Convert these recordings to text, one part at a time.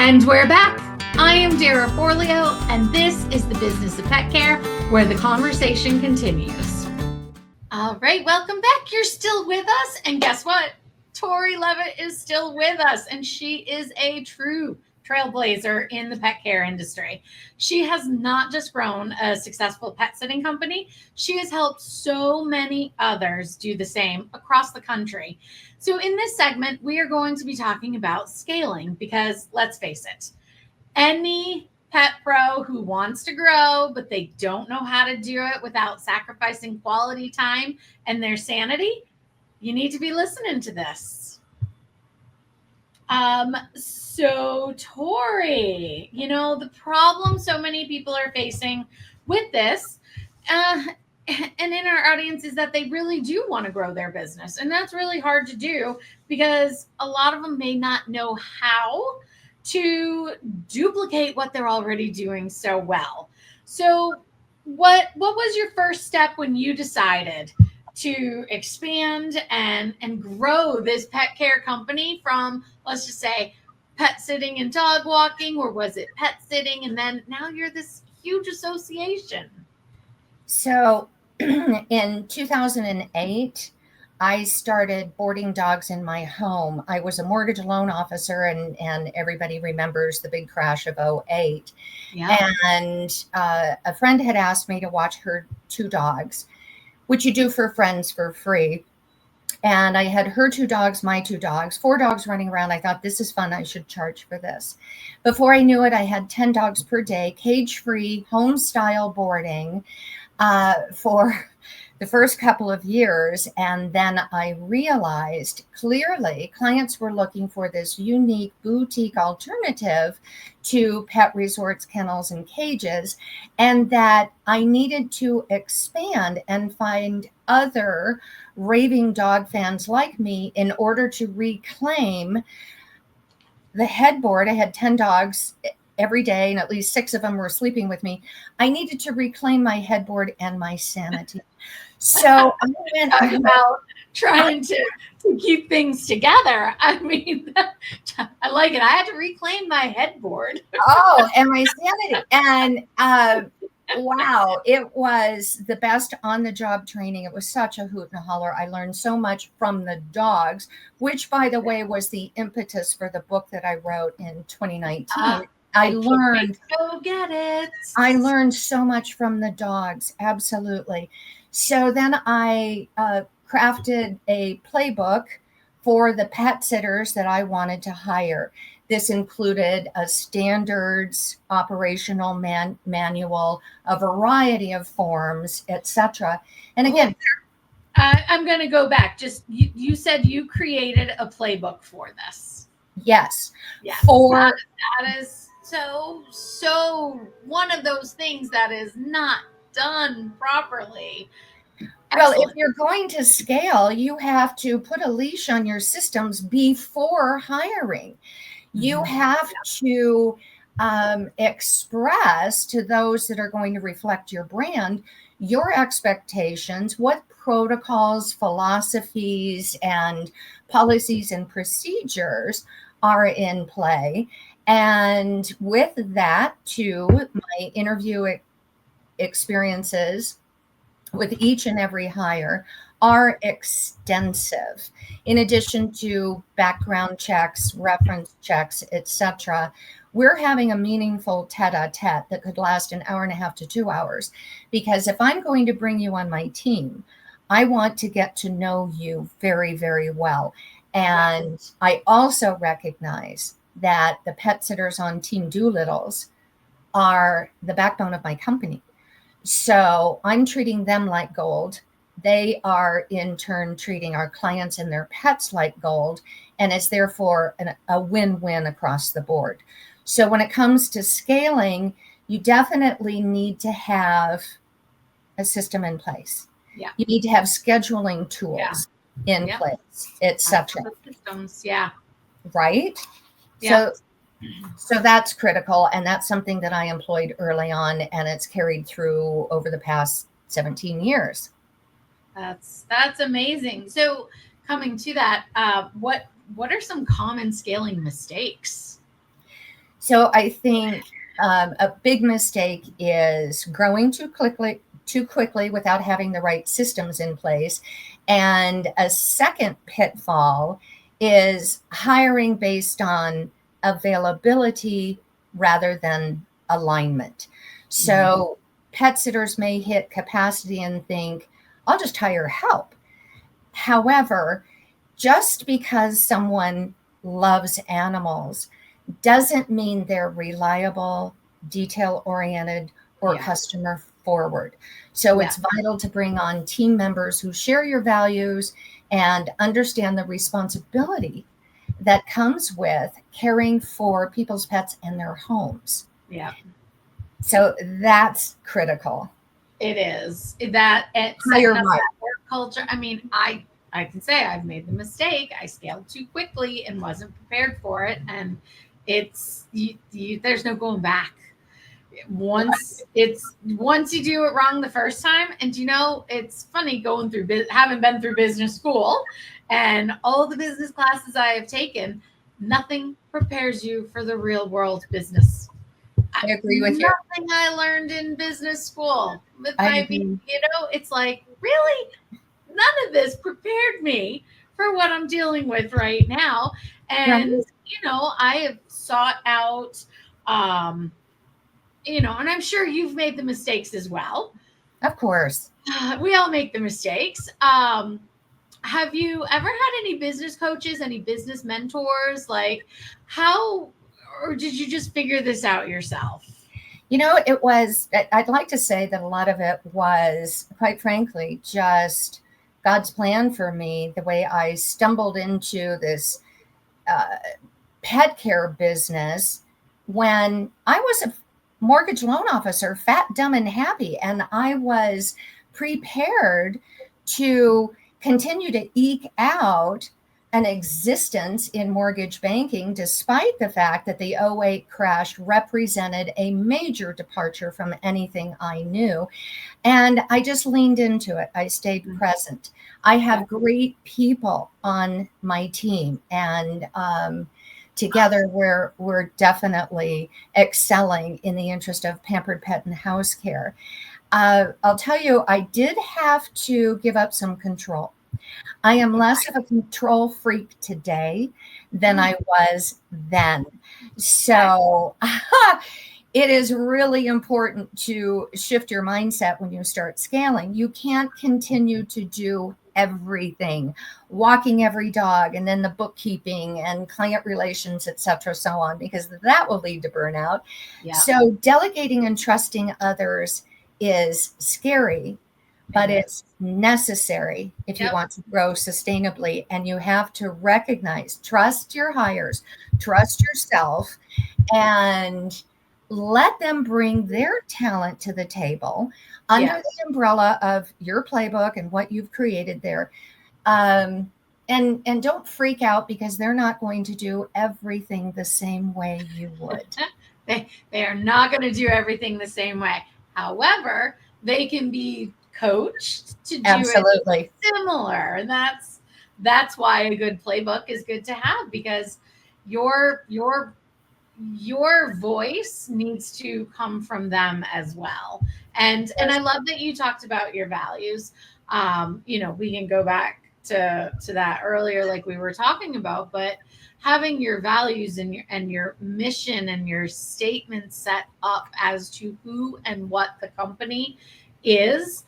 And we're back. I am Dara Forleo, and this is the Business of Pet Care, where the conversation continues. All right, welcome back. You're still with us, and guess what? Tori Levitt is still with us, and she is a true trailblazer in the pet care industry. She has not just grown a successful pet sitting company, she has helped so many others do the same across the country. So in this segment, we are going to be talking about scaling because let's face it, any pet pro who wants to grow, but they don't know how to do it without sacrificing quality time and their sanity, you need to be listening to this. So Tori, the problem so many people are facing with this, and in our audience, is that they really do want to grow their business. And that's really hard to do because a lot of them may not know how to duplicate what they're already doing so well. So what was your first step when you decided to expand and grow this pet care company from, let's just say, pet sitting and dog walking, or was it pet sitting and then now you're this huge association? So in 2008, I started boarding dogs in my home. I was a mortgage loan officer, and everybody remembers the big crash of 2008. Yeah. And a friend had asked me to watch her 2 dogs, which you do for friends for free. And I had her 2 dogs, my 2 dogs, 4 dogs running around. I thought, this is fun. I should charge for this. Before I knew it, I had 10 dogs per day, cage-free, home-style boarding for the first couple of years. And then I realized clearly clients were looking for this unique boutique alternative to pet resorts, kennels, and cages, and that I needed to expand and find other raving dog fans like me in order to reclaim the headboard. I had 10 dogs every day, and at least 6 of them were sleeping with me. I needed to reclaim my headboard and my sanity. So I went about trying to keep things together. I mean, I like it. I had to reclaim my headboard. Oh, and my sanity. And wow, it was the best on-the-job training. It was such a hoot and a holler. I learned so much from the dogs, which, by the way, was the impetus for the book that I wrote in 2019. I learned so much from the dogs. Absolutely. So then I crafted a playbook for the pet sitters that I wanted to hire. This included a standards operational manual, a variety of forms, etc. And again, I'm going to go back. Just you said you created a playbook for this. Yes. That is so one of those things that is not done properly. Excellent. Well, if you're going to scale, you have to put a leash on your systems before hiring. You have to express to those that are going to reflect your brand, your expectations, what protocols, philosophies, and policies and procedures are in play. And with that, too, my interview experiences with each and every hire are extensive. In addition to background checks, reference checks, etc., we're having a meaningful tete-a-tete that could last an hour and a half to 2 hours. Because if I'm going to bring you on my team, I want to get to know you very, very well. And I also recognize that the pet sitters on Team Doolittles are the backbone of my company. So I'm treating them like gold. They are in turn treating our clients and their pets like gold. And it's therefore a win-win across the board. So when it comes to scaling, you definitely need to have a system in place. Yeah. You need to have scheduling tools in place, etc. Systems, right? Yeah. So that's critical, and that's something that I employed early on, and it's carried through over the past 17 years. That's amazing. So coming to that, what are some common scaling mistakes? So I think a big mistake is growing too quickly without having the right systems in place. And a second pitfall is hiring based on availability rather than alignment. So pet sitters may hit capacity and think, I'll just hire help. However, just because someone loves animals doesn't mean they're reliable, detail oriented, or customer forward. So it's vital to bring on team members who share your values and understand the responsibility that comes with caring for people's pets and their homes. Yeah. So that's critical. It is that setting up that work culture. I mean, I can say I've made the mistake. I scaled too quickly and wasn't prepared for it, and it's there's no going back. Once you do it wrong the first time, and it's funny going through having been through business school and all the business classes I have taken, nothing prepares you for the real world business. I agree with you. Nothing I learned in business school. It's like, really? None of this prepared me for what I'm dealing with right now. And, I have sought out, and I'm sure you've made the mistakes as well. Of course. We all make the mistakes. Have you ever had any business coaches, any business mentors? Like or did you just figure this out yourself? I'd like to say that a lot of it was, quite frankly, just God's plan for me, the way I stumbled into this pet care business when I was a mortgage loan officer, fat, dumb, and happy. And I was prepared to continue to eke out an existence in mortgage banking, despite the fact that the 2008 crash represented a major departure from anything I knew. And I just leaned into it. I stayed present. I have great people on my team, and together we're definitely excelling in the interest of pampered pet and house care. I'll tell you, I did have to give up some control. I am less of a control freak today than I was then. So it is really important to shift your mindset when you start scaling. You can't continue to do everything, walking every dog, and then the bookkeeping and client relations, et cetera, so on, because that will lead to burnout. Yeah. So delegating and trusting others is scary, but it's necessary if you want to grow sustainably. And you have to recognize, trust your hires, trust yourself, and let them bring their talent to the table under the umbrella of your playbook and what you've created there. And don't freak out because they're not going to do everything the same way you would. They are not going to do everything the same way. However, they can be coached to do it similar. And that's why a good playbook is good to have, because your voice needs to come from them as well. And I love that you talked about your values. We can go back to that earlier, like we were talking about, but having your values and your mission and your statement set up as to who and what the company is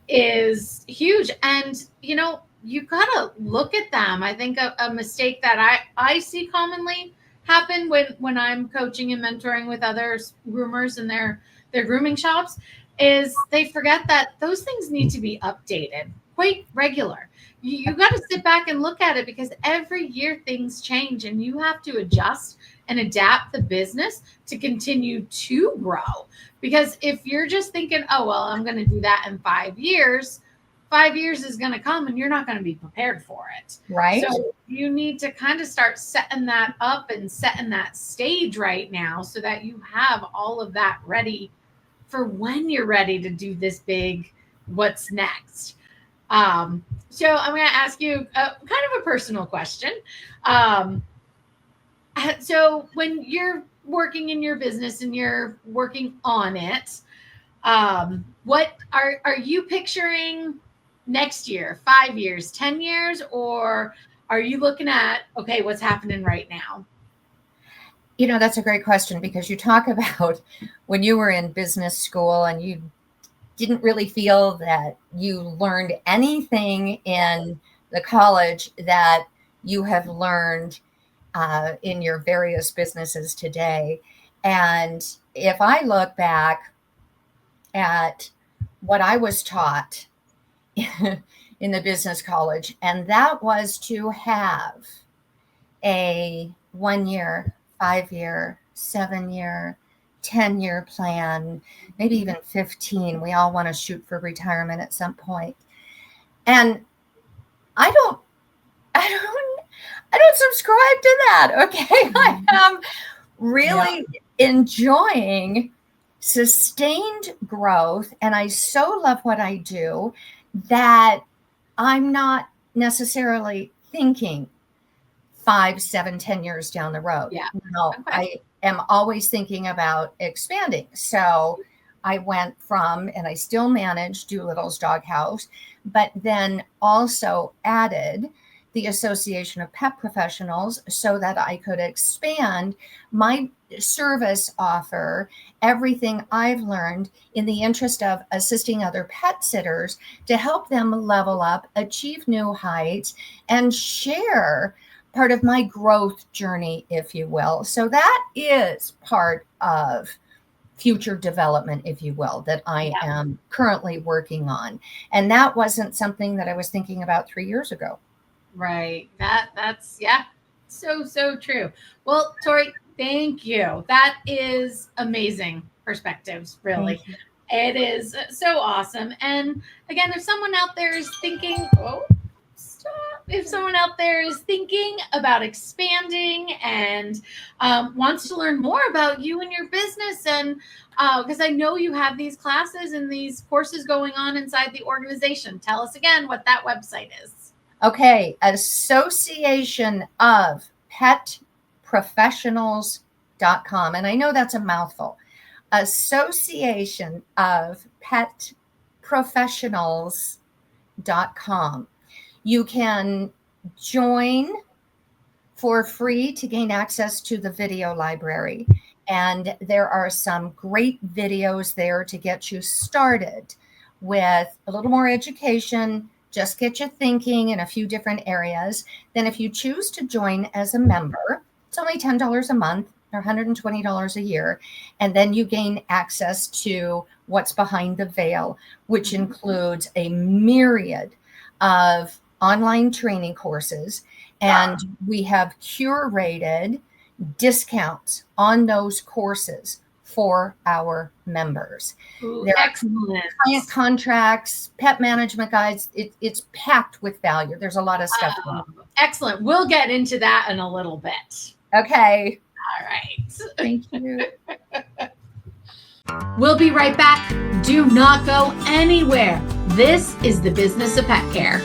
huge. And you gotta look at them. I think a mistake that I see commonly happen when I'm coaching and mentoring with other groomers in their grooming shops is they forget that those things need to be updated quite regular. You got to sit back and look at it, because every year things change and you have to adjust and adapt the business to continue to grow. Because if you're just thinking, oh, well, I'm going to do that in 5 years, 5 years is going to come and you're not going to be prepared for it. Right. So you need to kind of start setting that up and setting that stage right now so that you have all of that ready for when you're ready to do this big what's next. So I'm going to ask you kind of a personal question. So when you're working in your business and you're working on it, what are you picturing next year, 5 years, 10 years, or are you looking at, okay, what's happening right now? That's a great question, because you talk about when you were in business school and you didn't really feel that you learned anything in the college that you have learned in your various businesses today. And if I look back at what I was taught in the business college, and that was to have a 1 year, 5 year, 7 year, 10-year plan, maybe even 15. We all want to shoot for retirement at some point. And I don't subscribe to that. Okay. I am really enjoying sustained growth, and I so love what I do that I'm not necessarily thinking 5, 7, 10 years down the road. Yeah. No, Okay. I am always thinking about expanding. So I went from, and I still manage Doolittle's Doghouse, but then also added the Association of Pet Professionals so that I could expand my service offer, everything I've learned in the interest of assisting other pet sitters to help them level up, achieve new heights, and share part of my growth journey, if you will. So that is part of future development, if you will, that I am currently working on. And that wasn't something that I was thinking about 3 years ago. Right. That's so true. Well, Tori, thank you. That is amazing perspectives, really. It is so awesome. And again, if someone out there is thinking, if someone out there is thinking about expanding and wants to learn more about you and your business, and because I know you have these classes and these courses going on inside the organization, tell us again what that website is. Okay, Association of Pet Professionals.com. And I know that's a mouthful. Association of Pet Professionals.com. You can join for free to gain access to the video library. And there are some great videos there to get you started with a little more education, just get you thinking in a few different areas. Then if you choose to join as a member, it's only $10 a month or $120 a year. And then you gain access to what's behind the veil, which includes a myriad of online training courses. And we have curated discounts on those courses for our members. Ooh, there excellent. Are client contracts, pet management guides. It's packed with value. There's a lot of stuff. Excellent. We'll get into that in a little bit. Okay. All right. Thank you. We'll be right back. Do not go anywhere. This is the Business of Pet Care.